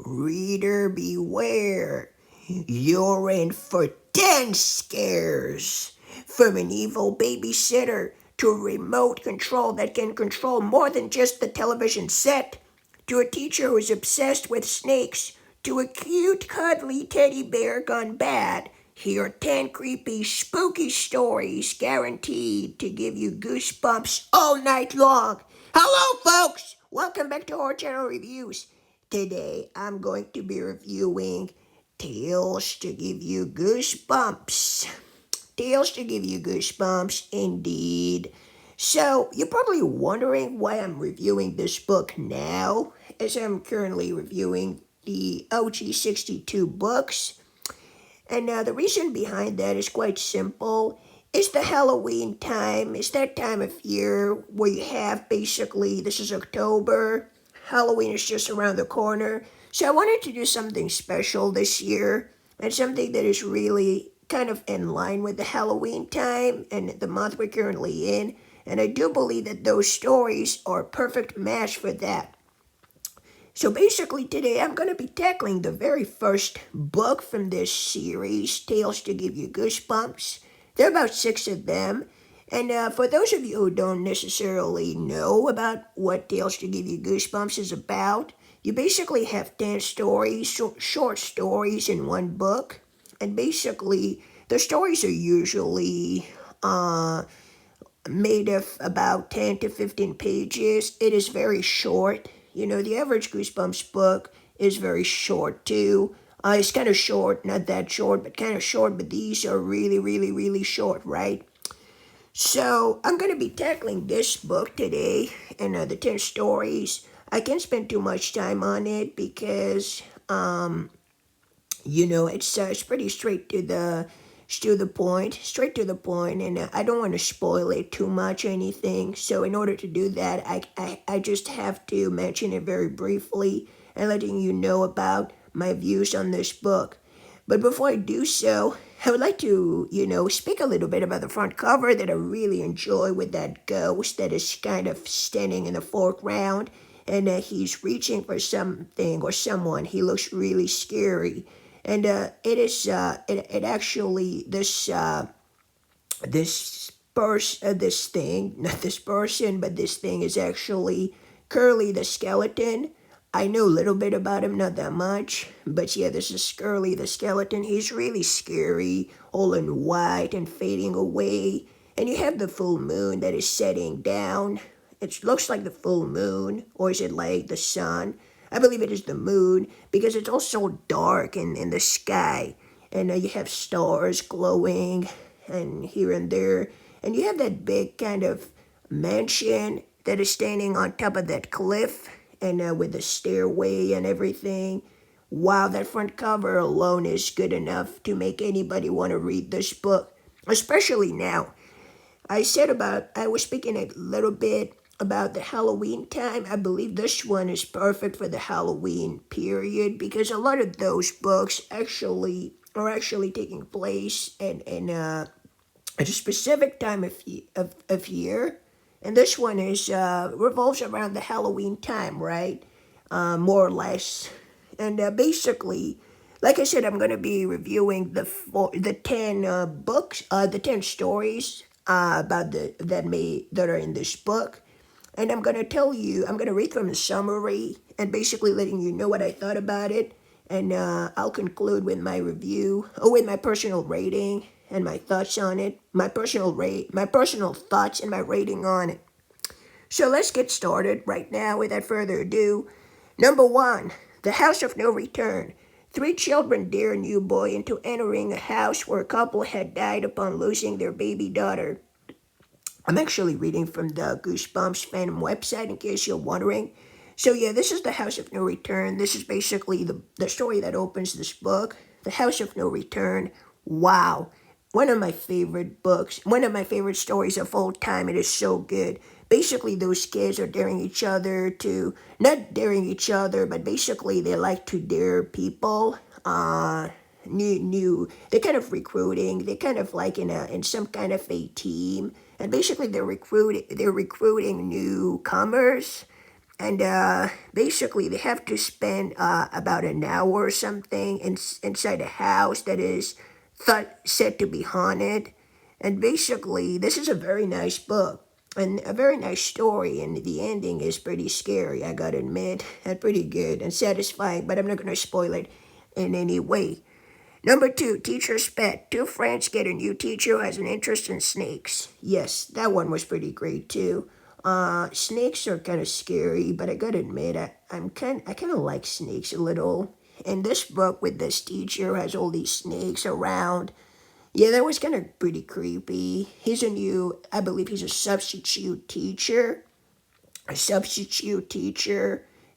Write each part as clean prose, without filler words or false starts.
Reader beware, you're in for 10 scares. From an evil babysitter to a remote control that can control more than just the television set, to a teacher who's obsessed with snakes, to a cute, cuddly teddy bear gone bad. Here are 10 creepy, spooky stories guaranteed to give you goosebumps all night long. Hello, folks! Welcome back to our channel reviews. Today, I'm going to be reviewing Tales to Give You Goosebumps. Tales to Give You Goosebumps, indeed. So, you're probably wondering why I'm reviewing this book now, as I'm currently reviewing the OG 62 books. And the reason behind that is quite simple. It's the Halloween time. It's that time of year where you have basically, this is October. Halloween is just around the corner. So I wanted to do something special this year and something that is really kind of in line with the Halloween time and the month we're currently in. And I do believe that those stories are a perfect match for that. So basically today I'm going to be tackling the very first book from this series, Tales to Give You Goosebumps. There are about 6 of them. And for those of you who don't necessarily know about what Tales to Give You Goosebumps is about, you basically have 10 stories, short stories in one book. And basically, the stories are usually made of about 10 to 15 pages. It is very short. You know, the average Goosebumps book is very short too. It's kind of short, not that short, but kind of short. But these are really, really, really short, right? So I'm going to be tackling this book today and the 10 stories. I can't spend too much time on it because, it's pretty straight to the point, and I don't want to spoil it too much or anything. So in order to do that, I just have to mention it very briefly and letting you know about my views on this book. But before I do so, I would like to, speak a little bit about the front cover that I really enjoy with that ghost that is kind of standing in the foreground and he's reaching for something or someone. He looks really scary. And it actually, this thing, not this person, but this thing is actually Curly the skeleton. I know a little bit about him, not that much, but yeah, this is Curly the skeleton. He's really scary, all in white and fading away. And you have the full moon that is setting down. It looks like the full moon, or is it like the sun? I believe it is the moon, because it's also dark in the sky. And you have stars glowing, and here and there. And you have that big kind of mansion that is standing on top of that cliff, and with the stairway and everything. Wow, that front cover alone is good enough to make anybody want to read this book, especially now. I was speaking a little bit about the Halloween time. I believe this one is perfect for the Halloween period because a lot of those books are actually taking place at a specific time of year. And this one is revolves around the Halloween time, right? More or less. And basically, like I said, I'm going to be reviewing the 10 books, the 10 stories about that are in this book. And I'm going to read from the summary and basically letting you know what I thought about it. And I'll conclude with my review, or with my personal rating and my thoughts on it. My personal thoughts and my rating on it. So let's get started right now without further ado. Number 1, The House of No Return. 3 children dare a new boy into entering a house where a couple had died upon losing their baby daughter. I'm actually reading from the Goosebumps fandom website in case you're wondering. So yeah, this is The House of No Return. This is basically the story that opens this book. The House of No Return. Wow. One of my favorite books. One of my favorite stories of all time. It is so good. Basically, those kids are daring each other to, not daring each other, but basically they like to dare people. They're kind of recruiting. They're kind of like in some kind of a team. And basically they're recruiting newcomers. And basically, they have to spend about an hour or something inside a house that is said to be haunted. And basically, this is a very nice book and a very nice story. And the ending is pretty scary, I gotta admit. And pretty good and satisfying, but I'm not gonna spoil it in any way. Number 2, teacher's pet. 2 friends get a new teacher who has an interest in snakes. Yes, that one was pretty great too. Snakes are kind of scary, but I gotta admit, I kind of like snakes a little. And this book with this teacher has all these snakes around. Yeah, that was kind of pretty creepy. I believe he's a substitute teacher,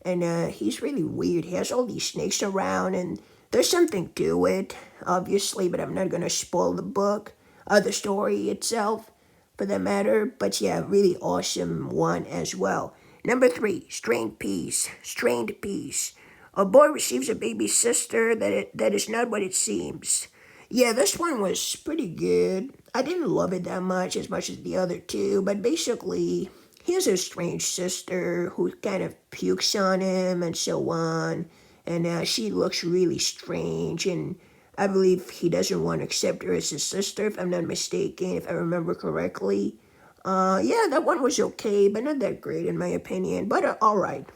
and he's really weird. He has all these snakes around, and there's something to it, obviously, but I'm not gonna spoil the book, the story itself, for that matter. But yeah, really awesome one as well. Number 3, strained peace. Strained peace. A boy receives a baby sister that is not what it seems. Yeah, this one was pretty good. I didn't love it that much as the other two, but basically, he has a strange sister who kind of pukes on him and so on, and she looks really strange, and I believe he doesn't want to accept her as his sister, if I'm not mistaken, if I remember correctly. Yeah, that one was okay, but not that great in my opinion, but alright.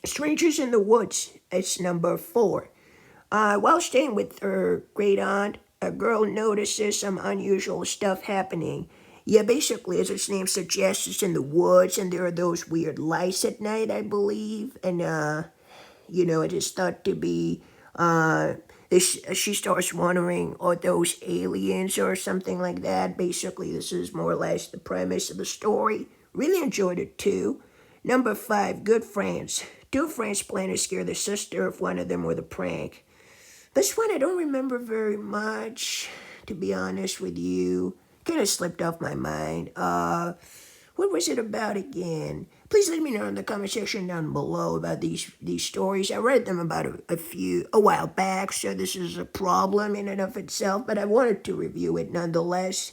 Strangers in the Woods, it's number 4. While staying with her great aunt, a girl notices some unusual stuff happening. Yeah, basically, as its name suggests, it's in the woods, and there are those weird lights at night, I believe. And, it is thought to be, she starts wondering, are those aliens or something like that? Basically, this is more or less the premise of the story. Really enjoyed it, too. Number 5, good friends. 2 friends plan to scare the sister of one of them with a prank. This one I don't remember very much, to be honest with you. Kind of slipped off my mind. What was it about again? Please let me know in the comment section down below about these stories. I read them about a while back, so this is a problem in and of itself, but I wanted to review it nonetheless.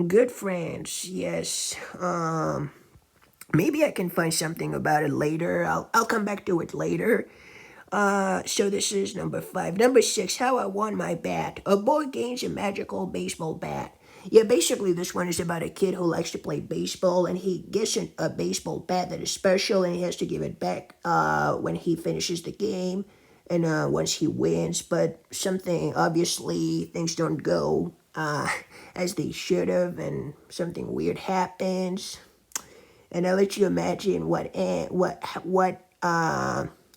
Good friends, yes. Maybe I can find something about it later. I'll come back to it later. So this is number 5. Number 6, How I Won My Bat. A boy gains a magical baseball bat. Yeah, basically this one is about a kid who likes to play baseball, and he gets a baseball bat that is special, and he has to give it back when he finishes the game, and once he wins. But obviously, things don't go as they should have, and something weird happens. And I'll let you imagine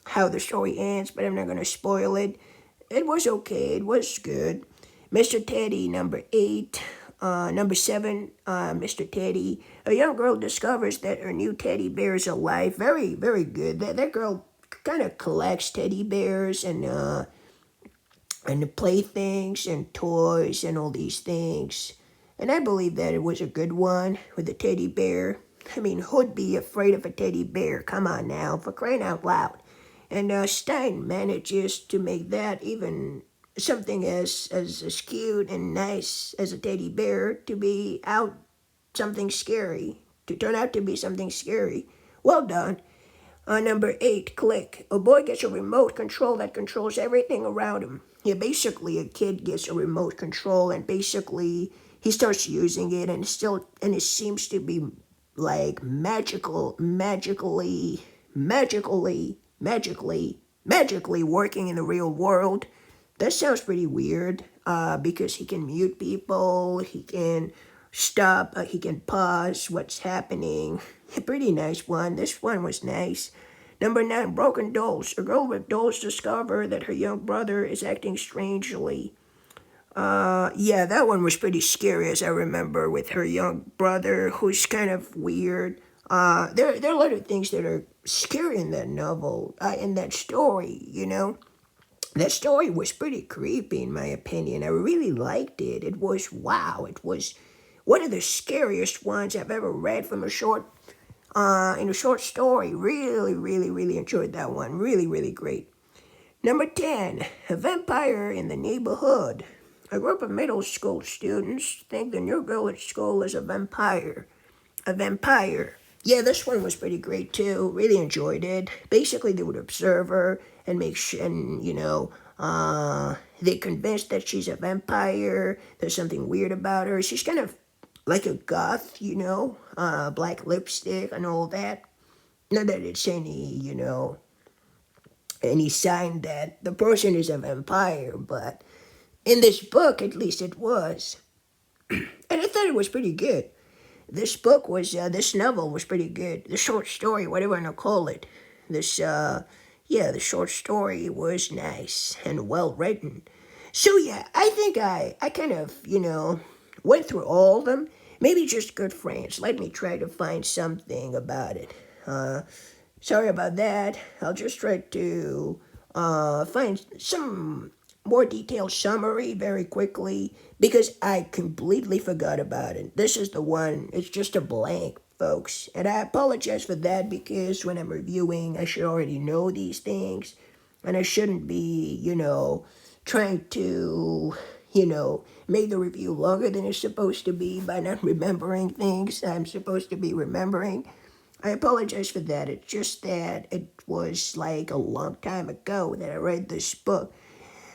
how the story ends, but I'm not gonna spoil it. It was okay. It was good. Mr. Teddy, number 8. Number 7, Mr. Teddy. A young girl discovers that her new teddy bear is alive. Very, very good. That girl kind of collects teddy bears and the playthings and toys and all these things. And I believe that it was a good one with the teddy bear. I mean, who'd be afraid of a teddy bear? Come on now, for crying out loud. And Stein manages to make that even something as cute and nice as a teddy bear to turn out to be something scary. Well done. Number 8, Click. A boy gets a remote control that controls everything around him. Yeah, basically a kid gets a remote control, and basically he starts using it, and it seems to be like magically working in the real world. That sounds pretty weird, because he can mute people, he can stop, he can pause what's happening. A pretty nice one. This one was nice. Number 9, Broken Dolls. A girl with dolls discover that her young brother is acting strangely. Yeah, that one was pretty scary, as I remember, with her young brother, who's kind of weird. There are a lot of things that are scary in that novel, in that story. That story was pretty creepy, in my opinion. I really liked it. It was, wow, it was one of the scariest ones I've ever read in a short story. Really, really, really enjoyed that one. Really, really great. Number 10, A Vampire in the Neighborhood. A group of middle school students think the new girl at school is a vampire. A vampire. Yeah, this one was pretty great too. Really enjoyed it. Basically, they would observe her and make sure, and they convinced that she's a vampire. There's something weird about her. She's kind of like a goth, black lipstick and all that. Not that it's any sign that the person is a vampire, but in this book, at least it was. And I thought it was pretty good. This novel was pretty good. The short story, whatever you want to call it. The short story was nice and well written. So yeah, I think I kind of, went through all of them. Maybe just good friends. Let me try to find something about it. Sorry about that. I'll just try to find some more detailed summary very quickly because I completely forgot about it. This is the one. It's just a blank, folks. And I apologize for that because when I'm reviewing, I should already know these things. And I shouldn't be, trying to, make the review longer than it's supposed to be by not remembering things I'm supposed to be remembering. I apologize for that. It's just that it was like a long time ago that I read this book.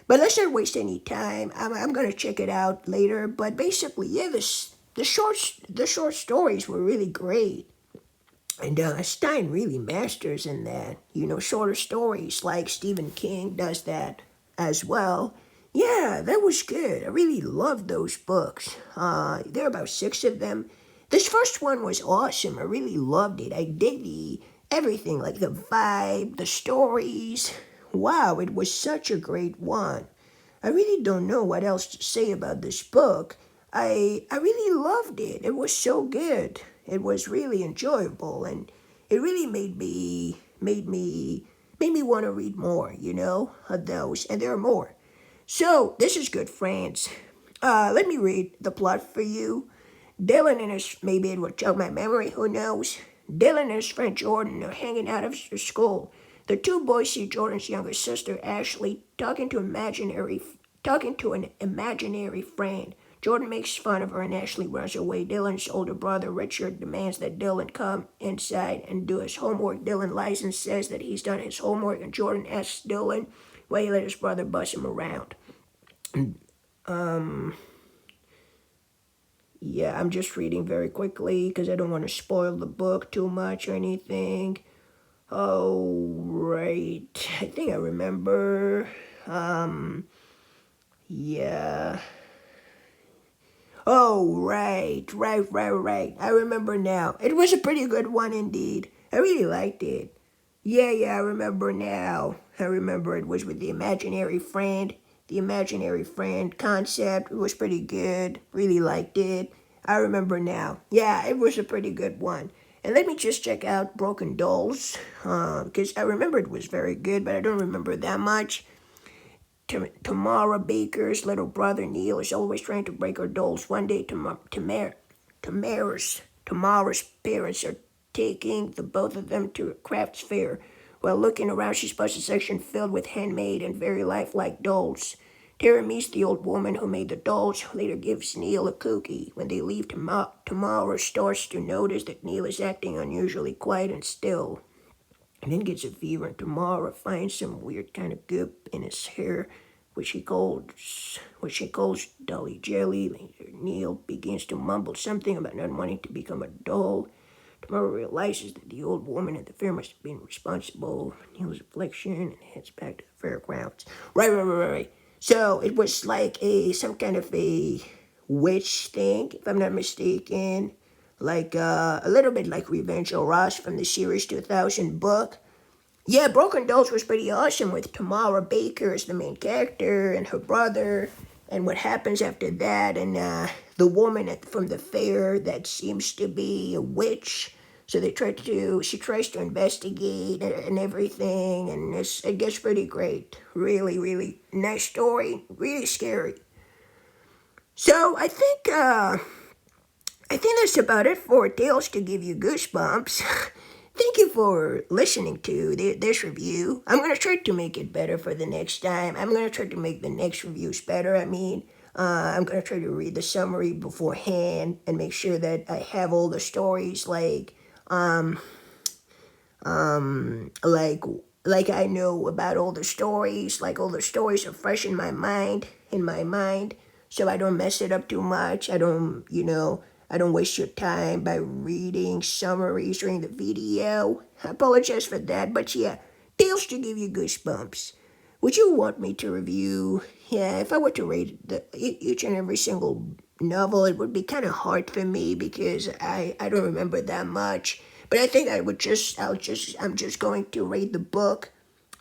But let's not waste any time. I'm gonna check it out later. But basically, yeah, the short stories were really great, and Stein really masters in that. Shorter stories like Stephen King does that as well. Yeah, that was good. I really loved those books. There are about 6 of them. This first one was awesome. I really loved it. I dig the everything, like the vibe, the stories. Wow, it was such a great one. I really don't know what else to say about this book. I really loved it. It was so good. It was really enjoyable, and it really made me want to read more. Of those, and there are more. So this is good, friends. Let me read the plot for you. Dylan and his, maybe it will jog my memory, who knows? Dylan and his friend Jordan are hanging out of school. The 2 boys see Jordan's younger sister, Ashley, talking to an imaginary friend. Jordan makes fun of her and Ashley runs away. Dylan's older brother, Richard, demands that Dylan come inside and do his homework. Dylan lies and says that he's done his homework, and Jordan asks Dylan why he let his brother bus him around. Yeah, I'm just reading very quickly because I don't want to spoil the book too much or anything. Oh, right. I think I remember. Yeah. Oh, right. I remember now. It was a pretty good one indeed. I really liked it. Yeah, I remember now. I remember it was with the imaginary friend. The imaginary friend concept was pretty good. Really liked it. I remember now. Yeah, it was a pretty good one. And let me just check out Broken Dolls, because I remember it was very good, but I don't remember that much. Tamara Baker's little brother Neil is always trying to break her dolls. One day, Tamara's parents are taking the both of them to a crafts fair. While looking around, she spots a section filled with handmade and very lifelike dolls. Tara meets the old woman who made the dolls, who later gives Neil a cookie. When they leave, Tamara starts to notice that Neil is acting unusually quiet and still, and then gets a fever, and Tamara finds some weird kind of goop in his hair, which she calls dolly jelly. Later, Neil begins to mumble something about not wanting to become a doll. Tamara realizes that the old woman at the fair must have been responsible for Neil's affliction and heads back to the fairgrounds. Right. So it was like some kind of a witch thing, if I'm not mistaken. Like a little bit like Revenge of Ross from the Series 2000 book. Yeah, Broken Dolls was pretty awesome with Tamara Baker as the main character and her brother, and what happens after that, and the woman from the fair that seems to be a witch. So she tries to investigate and everything, and it gets pretty great. Really nice story, really scary. So I think that's about it for Tales to Give You Goosebumps. Thank you for listening to this review. I'm going to try to make it better for the next time. I'm going to try to make the next reviews better. I'm going to try to read the summary beforehand and make sure that I have all the stories, like, like I know about all the stories, like all the stories are fresh in my mind, so I don't mess it up too much. I don't waste your time by reading summaries during the video. I apologize for that, but yeah, tales to give you goosebumps. Would you want me to review? Yeah, if I were to rate each and every single novel, it would be kind of hard for me because I don't remember that much. But I think I'm just going to rate the book.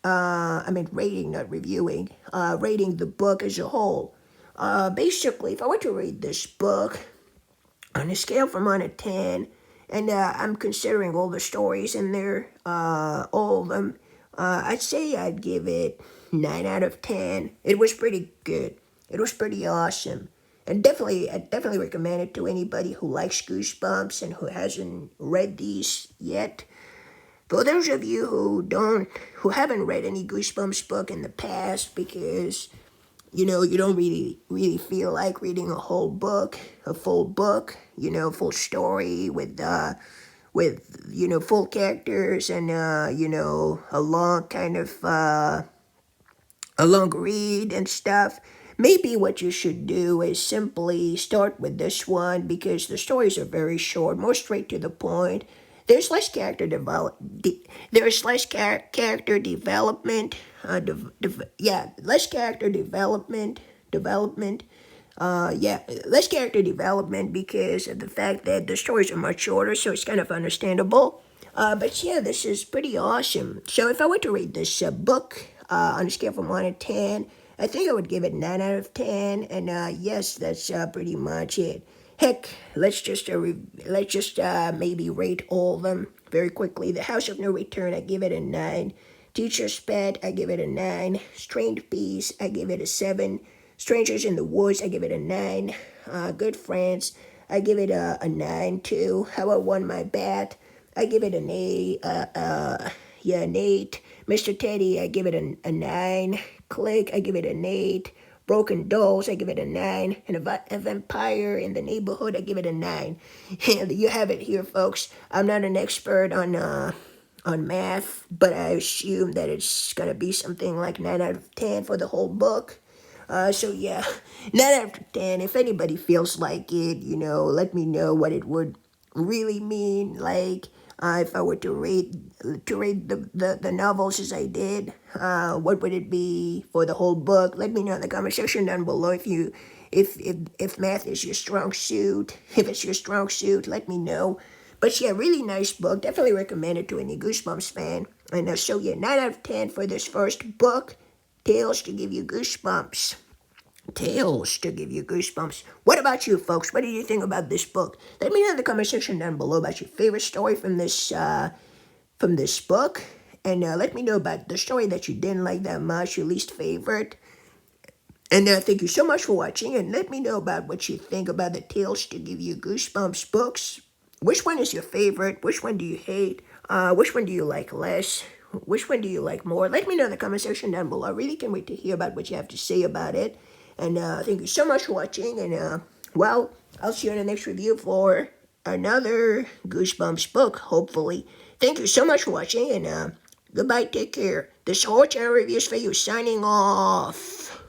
I mean, rating, not reviewing. Rating the book as a whole. Basically, if I were to rate this book on a scale from 1 to 10, and I'm considering all the stories in there, all of them, I'd say I'd give it 9 out of 10. It was pretty good. It was pretty awesome. And I definitely recommend it to anybody who likes Goosebumps and who hasn't read these yet. For those of you who haven't read any Goosebumps book in the past because you don't really feel like reading a full book, full story with full characters and a long kind of a long read and stuff. Maybe what you should do is simply start with this one because the stories are very short, more straight to the point. There's less character There's less character development. Less character development. Less character development because of the fact that the stories are much shorter, so it's kind of understandable. But yeah, this is pretty awesome. So if I were to rate this book on a scale from 1 to 10, I think I would give it 9 out of 10. And yes, that's pretty much it. Heck, let's just maybe rate all of them very quickly. The House of No Return, I give it a 9. Teacher's Pet, I give it a 9. Strange Beast, I give it a 7. Strangers in the Woods, I give it a 9. Good Friends, I give it a 9 too. How I Won My Bet, I give it an 8. An 8. Mr. Teddy, I give it a 9. Click, I give it an 8. Broken Dolls, I give it a 9. And a Vampire in the Neighborhood, I give it a 9. And you have it here, folks. I'm not an expert on math, but I assume that it's gonna be something like 9 out of 10 for the whole book. So yeah, 9 out of 10. If anybody feels like it, let me know what it would really mean. Like, if I were to rate the novels as I did, what would it be for the whole book? Let me know in the comment section down below if math is your strong suit. If it's your strong suit, let me know. But yeah, really nice book. Definitely recommend it to any Goosebumps fan. And so yeah, 9 out of 10 for this first book, Tales to Give You Goosebumps. Tales to Give You Goosebumps. What about you, folks? What did you think about this book? Let me know in the comment section down below about your favorite story from this book. And let me know about the story that you didn't like that much, your least favorite. And thank you so much for watching. And let me know about what you think about the Tales to Give You Goosebumps books. Which one is your favorite? Which one do you hate? Which one do you like less? Which one do you like more? Let me know in the comment section down below. I really can't wait to hear about what you have to say about it. And thank you so much for watching. And, well, I'll see you in the next review for another Goosebumps book, hopefully. Thank you so much for watching. And goodbye. Take care. This whole channel review is for you. Signing off.